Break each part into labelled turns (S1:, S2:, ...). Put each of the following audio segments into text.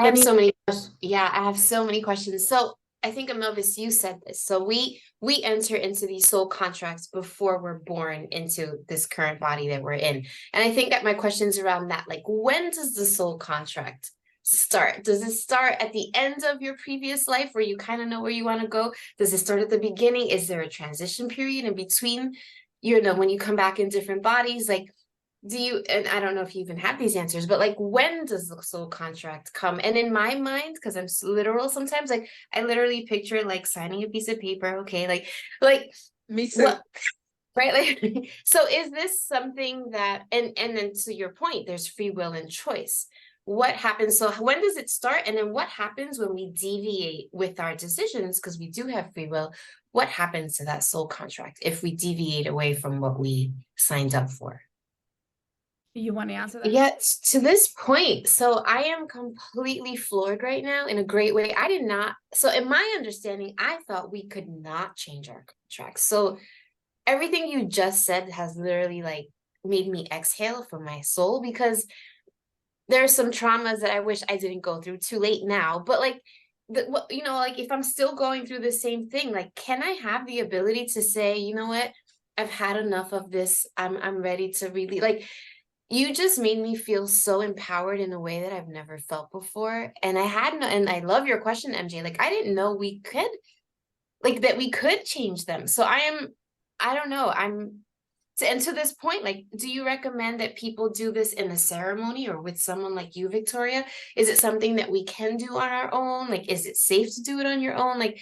S1: I have
S2: Any
S1: so many questions. Yeah, I have so many questions. So I think Amovis, you said this. So we enter into these soul contracts before we're born into this current body that we're in. And I think that my question's around that. Like, when does the soul contract start? Does it start at the end of your previous life where you kind of know where you want to go? Does it start at the beginning? Is there a transition period in between, when you come back in different bodies? Like, do you, and I don't know if you even have these answers, but like, when does the soul contract come? And in my mind, because I'm literal sometimes, like I literally picture like signing a piece of paper. Okay, like
S2: Me too.
S1: what, right? Like, so is this something that, and then to your point, there's free will and choice. What happens? So when does it start? And then what happens when we deviate with our decisions? Because we do have free will. What happens to that soul contract if we deviate away from what we signed up for?
S2: You want to answer that?
S1: Yet to this point, so I am completely floored right now in a great way. I did not, so in my understanding, I thought we could not change our contracts. So everything you just said has literally like made me exhale from my soul, because there's some traumas that I wish I didn't go through, too late now. But like, like if I'm still going through the same thing, like, can I have the ability to say, you know what? I've had enough of this. I'm ready to really, like, you just made me feel so empowered in a way that I've never felt before. And I had no, and I love your question, MJ. Like, I didn't know we could, like, that we could change them. So I don't know. And to this point, like, do you recommend that people do this in a ceremony or with someone like you, Victoria? Is it something that we can do on our own? Like, is it safe to do it on your own? Like,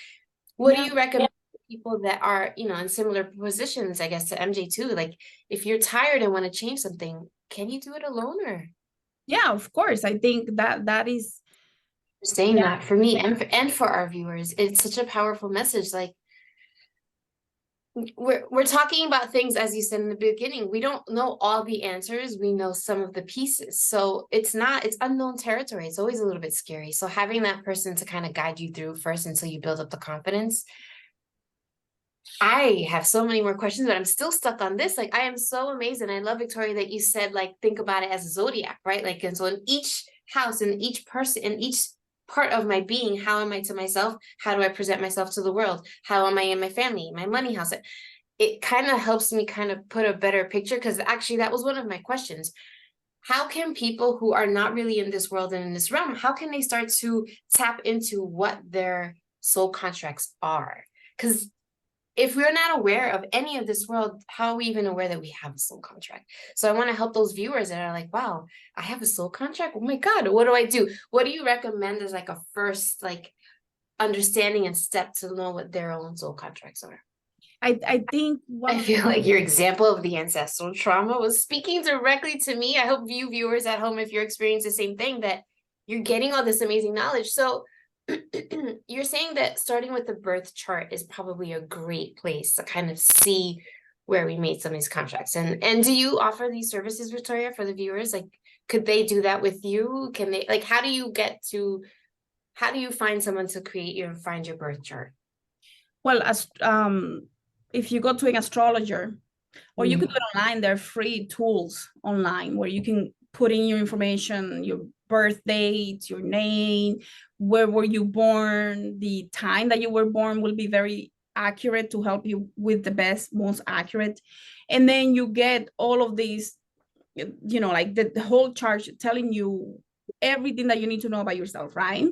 S1: what do
S2: Yeah.
S1: you recommend for people that are, in similar positions, I guess, to MJ too? Like, if you're tired and want to change something, can you do it alone, or
S2: Yeah, of course. I think that is,
S1: saying
S2: yeah.
S1: that for me and for our viewers? It's such a powerful message. Like, we're talking about things, as you said in the beginning, we don't know all the answers, we know some of the pieces, so it's unknown territory. It's always a little bit scary, so having that person to kind of guide you through first until you build up the confidence. I have so many more questions, but I'm still stuck on this. Like, I am so amazed, and I love, Victoria, that you said, like, think about it as a zodiac, right? Like, and so in each house, in each person, in each part of my being, how am I to myself? How do I present myself to the world? How am I in my family, my money house? It kind of helps me kind of put a better picture, because actually that was one of my questions. How can people who are not really in this world and in this realm, how can they start to tap into what their soul contracts are? Because if we're not aware of any of this world, how are we even aware that we have a soul contract? So I want to help those viewers that are like, wow, I have a soul contract. Oh my God, what do I do? What do you recommend as like a first, like, understanding and step to know what their own soul contracts are?
S2: I think one
S1: I
S2: of the
S1: feel like your example of the ancestral trauma was speaking directly to me. I hope you viewers at home, if you're experiencing the same thing, that you're getting all this amazing knowledge. So you're saying that starting with the birth chart is probably a great place to kind of see where we made some of these contracts. And do you offer these services, Victoria, for the viewers? Like, could they do that with you? Can they, like, how do you find someone to find your birth chart?
S2: well, as if you go to an astrologer, or you can do it online, there are free tools online where you can put in your information, your birth date, your name, where were you born, the time that you were born will be very accurate to help you with the best, most accurate. And then you get all of these, like the whole chart telling you everything that you need to know about yourself, right?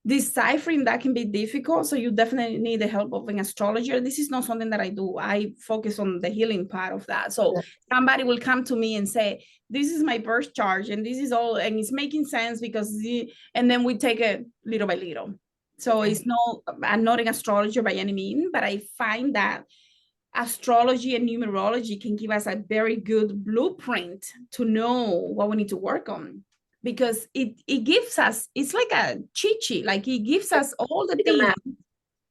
S2: Deciphering that can be difficult, so you definitely need the help of an astrologer. This is not something that I do. I focus on the healing part of that. So somebody will come to me and say, this is my birth chart and this is all, and it's making sense because and then we take it little by little. So it's no, I'm not an astrologer by any means, but I find that astrology and numerology can give us a very good blueprint to know what we need to work on, because it gives us, it's like a cheat sheet, like it gives us all the things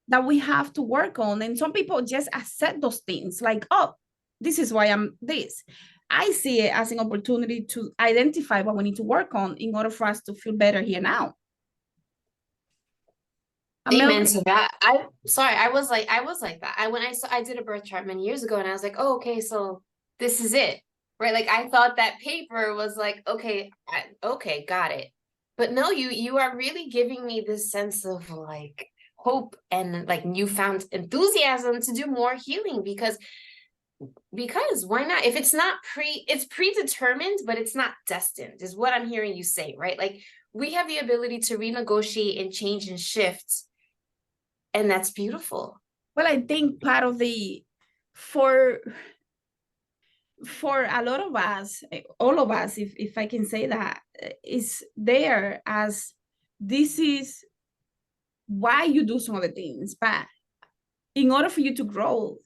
S2: that we have to work on. And some people just accept those things like, oh, this is why I'm this. I see it as an opportunity to identify what we need to work on in order for us to feel better here now.
S1: Amen
S2: Amel,
S1: to that. I was like that. I did a birth chart many years ago, and I was like, oh, okay, so this is it. Right? Like, I thought that paper was like, okay, okay, got it. But no, you are really giving me this sense of like hope and like newfound enthusiasm to do more healing, because why not? If it's not it's predetermined, but it's not destined, is what I'm hearing you say, right? Like we have the ability to renegotiate and change and shift, and that's beautiful.
S2: Well, I think part of the for for a lot of us, all of us, if I can say that, is there as this is why you do some of the things. But in order for you to grow,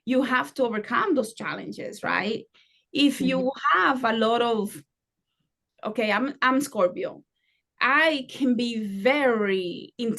S2: you have to overcome those challenges, right? If you have a lot of, okay, I'm Scorpio, I can be very intimidated